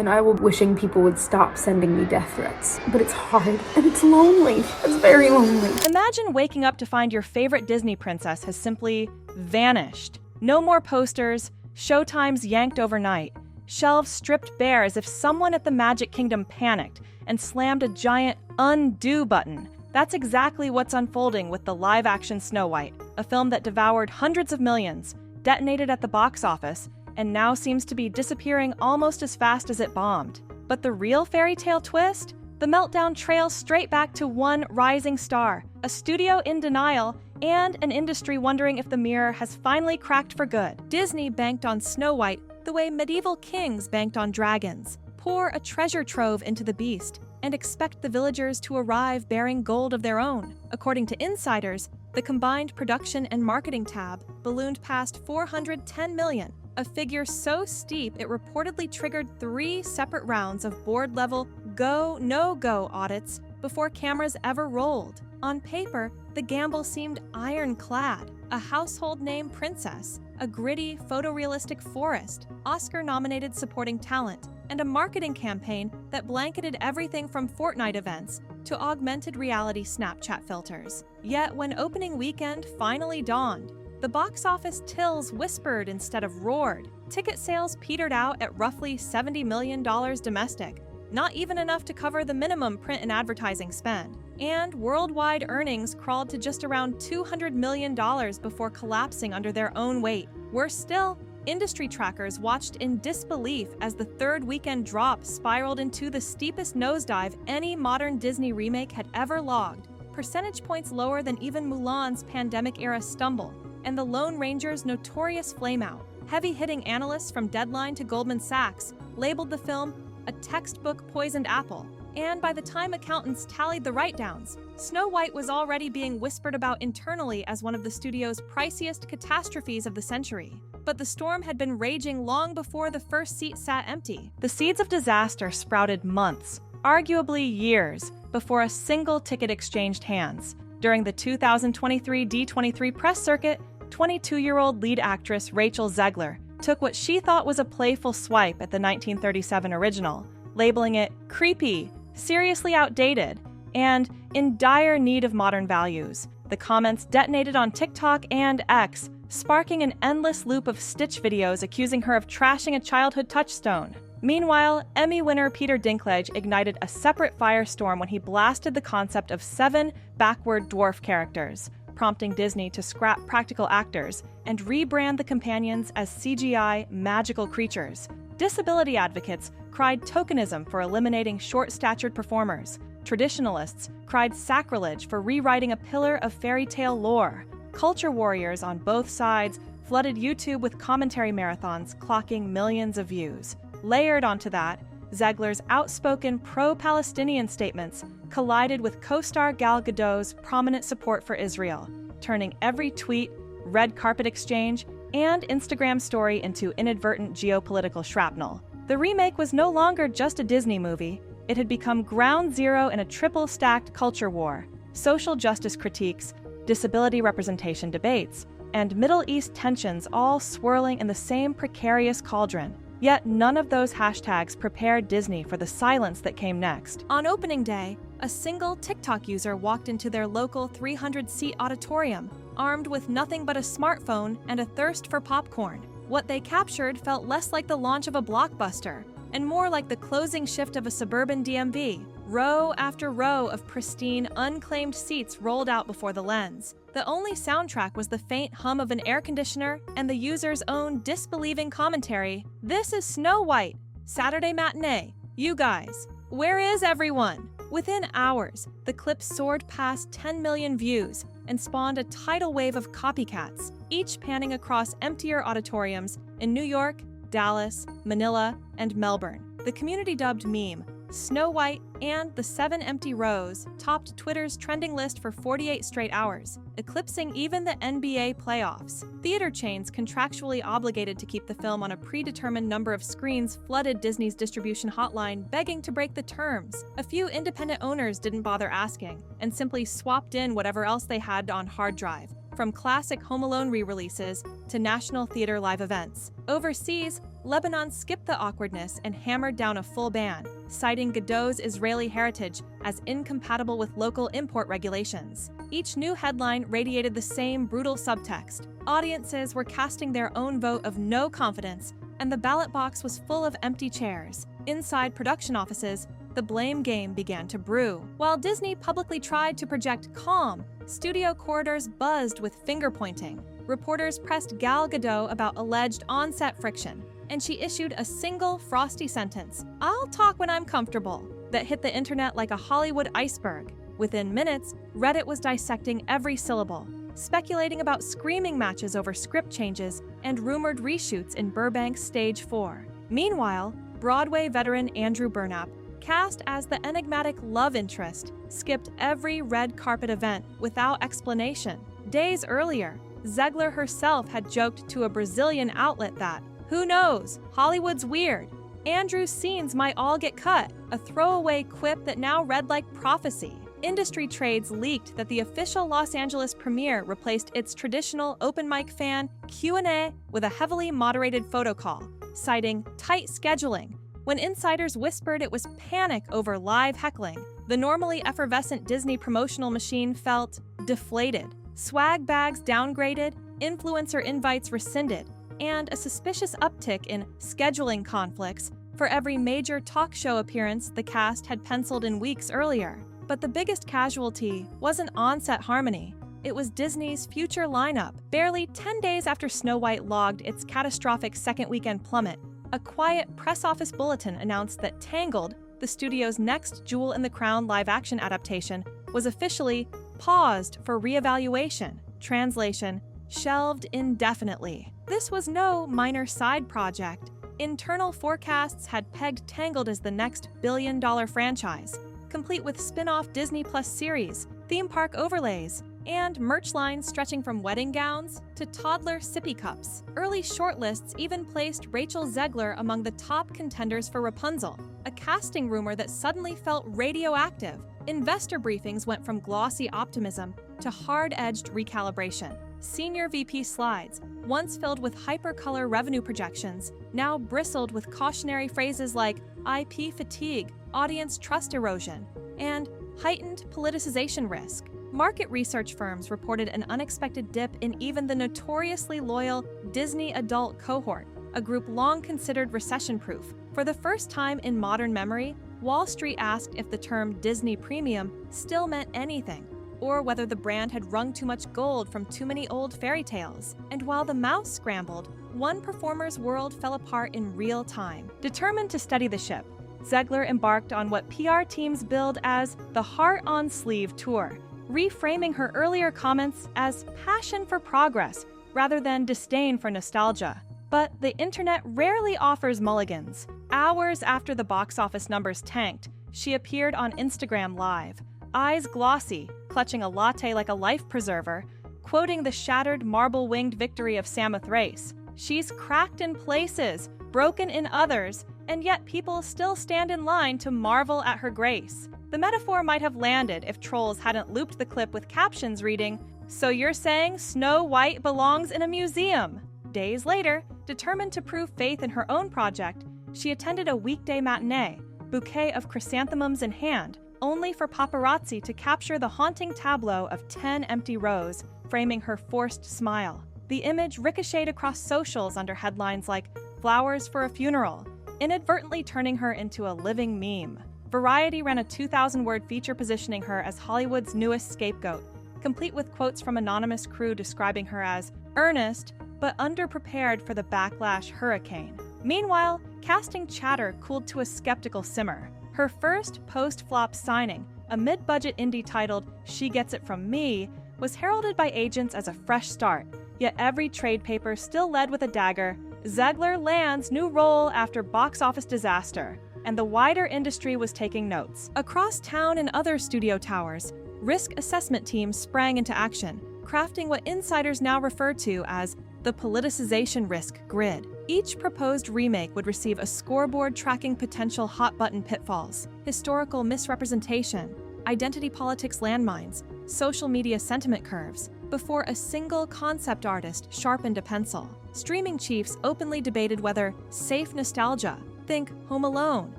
And I will wishing people would stop sending me death threats. But it's hard, and it's lonely. It's very lonely. Imagine waking up to find your favorite Disney princess has simply vanished. No more posters, showtimes yanked overnight, shelves stripped bare as if someone at the Magic Kingdom panicked and slammed a giant undo button. That's exactly what's unfolding with the live-action Snow White, a film that devoured hundreds of millions, detonated at the box office, and now seems to be disappearing almost as fast as it bombed. But the real fairy tale twist? The meltdown trails straight back to one rising star, a studio in denial, and an industry wondering if the mirror has finally cracked for good. Disney banked on Snow White the way medieval kings banked on dragons. Pour a treasure trove into the beast, and expect the villagers to arrive bearing gold of their own. According to insiders, the combined production and marketing tab ballooned past $410 million, a figure so steep it reportedly triggered 3 separate rounds of board-level go, no-go audits before cameras ever rolled. On paper, the gamble seemed ironclad: a household name princess, a gritty, photorealistic forest, Oscar-nominated supporting talent, and a marketing campaign that blanketed everything from Fortnite events to augmented reality Snapchat filters. Yet when opening weekend finally dawned, the box office tills whispered instead of roared. Ticket sales petered out at roughly $70 million domestic, not even enough to cover the minimum print and advertising spend. And worldwide earnings crawled to just around $200 million before collapsing under their own weight. Worse still, industry trackers watched in disbelief as the third weekend drop spiraled into the steepest nosedive any modern Disney remake had ever logged, percentage points lower than even Mulan's pandemic-era stumble, and the Lone Ranger's notorious flameout. Heavy-hitting analysts from Deadline to Goldman Sachs labeled the film a textbook poisoned apple, and by the time accountants tallied the write-downs, Snow White was already being whispered about internally as one of the studio's priciest catastrophes of the century. But the storm had been raging long before the first seat sat empty. The seeds of disaster sprouted months, arguably years, before a single ticket exchanged hands. During the 2023 D23 press circuit, 22-year-old lead actress Rachel Zegler took what she thought was a playful swipe at the 1937 original, labeling it creepy, seriously outdated, and in dire need of modern values. The comments detonated on TikTok and X, sparking an endless loop of Stitch videos accusing her of trashing a childhood touchstone. Meanwhile, Emmy winner Peter Dinklage ignited a separate firestorm when he blasted the concept of 7 backward dwarf characters, prompting Disney to scrap practical actors and rebrand the companions as CGI magical creatures. Disability advocates cried tokenism for eliminating short-statured performers. Traditionalists cried sacrilege for rewriting a pillar of fairy tale lore. Culture warriors on both sides flooded YouTube with commentary marathons clocking millions of views. Layered onto that, Zegler's outspoken pro-Palestinian statements collided with co-star Gal Gadot's prominent support for Israel, turning every tweet, red carpet exchange, and Instagram story into inadvertent geopolitical shrapnel. The remake was no longer just a Disney movie. It had become ground zero in a triple-stacked culture war: social justice critiques, disability representation debates, and Middle East tensions all swirling in the same precarious cauldron. Yet none of those hashtags prepared Disney for the silence that came next. On opening day, a single TikTok user walked into their local 300-seat auditorium, armed with nothing but a smartphone and a thirst for popcorn. What they captured felt less like the launch of a blockbuster, and more like the closing shift of a suburban DMV. Row after row of pristine, unclaimed seats rolled out before the lens. The only soundtrack was the faint hum of an air conditioner and the user's own disbelieving commentary: "This is Snow White, Saturday matinee. You guys, where is everyone?" Within hours, the clip soared past 10 million views and spawned a tidal wave of copycats, each panning across emptier auditoriums in New York, Dallas, Manila, and Melbourne. The community-dubbed meme, Snow White and the 7 empty rows, topped Twitter's trending list for 48 straight hours, eclipsing even the NBA playoffs. Theater chains contractually obligated to keep the film on a predetermined number of screens flooded Disney's distribution hotline, begging to break the terms. A few independent owners didn't bother asking, and simply swapped in whatever else they had on hard drive. from classic Home Alone re-releases to national theater live events. Overseas, Lebanon skipped the awkwardness and hammered down a full ban, citing Godot's Israeli heritage as incompatible with local import regulations. Each new headline radiated the same brutal subtext. Audiences were casting their own vote of no confidence, and the ballot box was full of empty chairs. Inside production offices, the blame game began to brew. While Disney publicly tried to project calm, studio corridors buzzed with finger-pointing. Reporters pressed Gal Gadot about alleged on-set friction, and she issued a single frosty sentence, "I'll talk when I'm comfortable," that hit the internet like a Hollywood iceberg. Within minutes, Reddit was dissecting every syllable, speculating about screaming matches over script changes and rumored reshoots in Burbank's Stage 4. Meanwhile, Broadway veteran Andrew Burnap, cast as the enigmatic love interest, skipped every red carpet event without explanation. Days earlier, Zegler herself had joked to a Brazilian outlet that, "Who knows? Hollywood's weird. Andrew's scenes might all get cut," a throwaway quip that now read like prophecy. Industry trades leaked that the official Los Angeles premiere replaced its traditional open mic fan Q&A with a heavily moderated photo call, citing tight scheduling. When insiders whispered it was panic over live heckling, the normally effervescent Disney promotional machine felt deflated. Swag bags downgraded, influencer invites rescinded, and a suspicious uptick in scheduling conflicts for every major talk show appearance the cast had penciled in weeks earlier. But the biggest casualty wasn't on-set harmony. It was Disney's future lineup. Barely 10 days after Snow White logged its catastrophic second weekend plummet, a quiet press office bulletin announced that Tangled, the studio's next Jewel in the Crown live-action adaptation, was officially paused for reevaluation. Translation, shelved indefinitely. This was no minor side project. Internal forecasts had pegged Tangled as the next billion-dollar franchise, complete with spin-off Disney Plus series, theme park overlays, and merch lines stretching from wedding gowns to toddler sippy cups. Early shortlists even placed Rachel Zegler among the top contenders for Rapunzel, a casting rumor that suddenly felt radioactive. Investor briefings went from glossy optimism to hard-edged recalibration. Senior VP slides, once filled with hypercolor revenue projections, now bristled with cautionary phrases like IP fatigue, audience trust erosion, and heightened politicization risk. Market research firms reported an unexpected dip in even the notoriously loyal Disney adult cohort, a group long considered recession-proof. For the first time in modern memory, Wall Street asked if the term Disney Premium still meant anything, or whether the brand had wrung too much gold from too many old fairy tales. And while the mouse scrambled, one performer's world fell apart in real time. Determined to steady the ship, Zegler embarked on what PR teams billed as the Heart on Sleeve tour, reframing her earlier comments as passion for progress rather than disdain for nostalgia. But the internet rarely offers mulligans. Hours after the box office numbers tanked, she appeared on Instagram Live, eyes glossy, clutching a latte like a life preserver, quoting the shattered marble-winged victory of Samothrace. "She's cracked in places, broken in others, and yet people still stand in line to marvel at her grace." The metaphor might have landed if trolls hadn't looped the clip with captions reading, "So you're saying Snow White belongs in a museum?" Days later, determined to prove faith in her own project, she attended a weekday matinee, bouquet of chrysanthemums in hand, only for paparazzi to capture the haunting tableau of 10 empty rows, framing her forced smile. The image ricocheted across socials under headlines like "Flowers for a Funeral," inadvertently turning her into a living meme. Variety ran a 2,000-word feature positioning her as Hollywood's newest scapegoat, complete with quotes from anonymous crew describing her as earnest, but underprepared for the backlash hurricane. Meanwhile, casting chatter cooled to a skeptical simmer. Her first post-flop signing, a mid-budget indie titled "She Gets It From Me," was heralded by agents as a fresh start, yet every trade paper still led with a dagger. Zegler lands new role after box office disaster, and the wider industry was taking notes. Across town and other studio towers, risk assessment teams sprang into action, crafting what insiders now refer to as the politicization risk grid. Each proposed remake would receive a scoreboard tracking potential hot-button pitfalls, historical misrepresentation, identity politics landmines, social media sentiment curves, before a single concept artist sharpened a pencil. Streaming chiefs openly debated whether safe nostalgia, think Home Alone,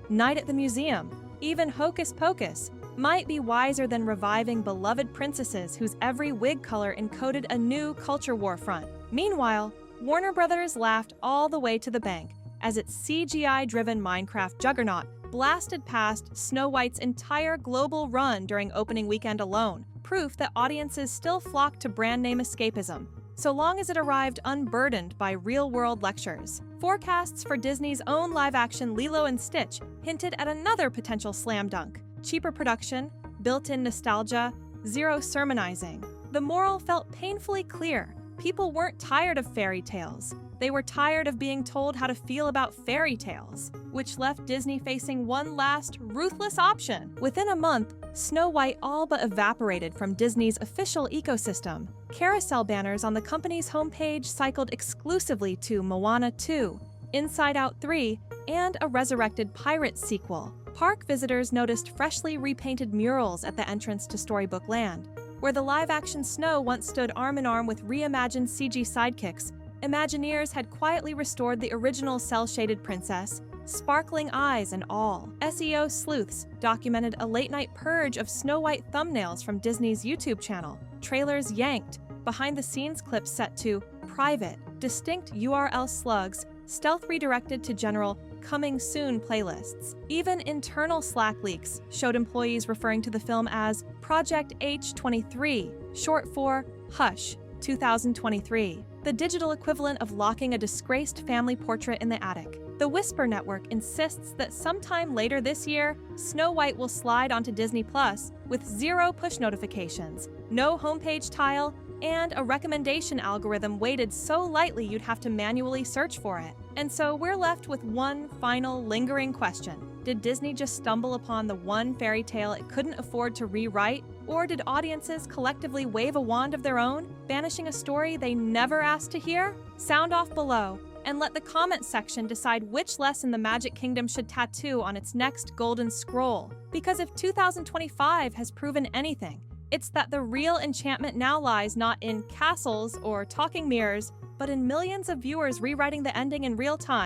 Night at the Museum, even Hocus Pocus, might be wiser than reviving beloved princesses whose every wig color encoded a new culture war front. Meanwhile, Warner Brothers laughed all the way to the bank as its CGI-driven Minecraft juggernaut blasted past Snow White's entire global run during opening weekend alone, proof that audiences still flock to brand name escapism, so long as it arrived unburdened by real-world lectures. Forecasts for Disney's own live-action Lilo and Stitch hinted at another potential slam dunk: cheaper production, built-in nostalgia, zero sermonizing. The moral felt painfully clear. People weren't tired of fairy tales. They were tired of being told how to feel about fairy tales, which left Disney facing one last, ruthless option. Within a month, Snow White all but evaporated from Disney's official ecosystem. Carousel banners on the company's homepage cycled exclusively to Moana 2, Inside Out 3, and a resurrected Pirates sequel. Park visitors noticed freshly repainted murals at the entrance to Storybook Land. Where the live-action Snow once stood arm-in-arm with reimagined CG sidekicks, Imagineers had quietly restored the original cel-shaded princess, sparkling eyes and all. SEO sleuths documented a late-night purge of Snow White thumbnails from Disney's YouTube channel, trailers yanked, behind-the-scenes clips set to private, distinct URL slugs, stealth redirected to general coming soon playlists. Even internal Slack leaks showed employees referring to the film as Project H23, short for Hush 2023, the digital equivalent of locking a disgraced family portrait in the attic. The Whisper Network insists that sometime later this year, Snow White will slide onto Disney Plus with 0 push notifications, no homepage tile, and a recommendation algorithm weighted so lightly you'd have to manually search for it. And so we're left with one final lingering question. Did Disney just stumble upon the one fairy tale it couldn't afford to rewrite? Or did audiences collectively wave a wand of their own, banishing a story they never asked to hear? Sound off below, and let the comment section decide which lesson the Magic Kingdom should tattoo on its next golden scroll. Because if 2025 has proven anything, it's that the real enchantment now lies not in castles or talking mirrors, but in millions of viewers rewriting the ending in real time.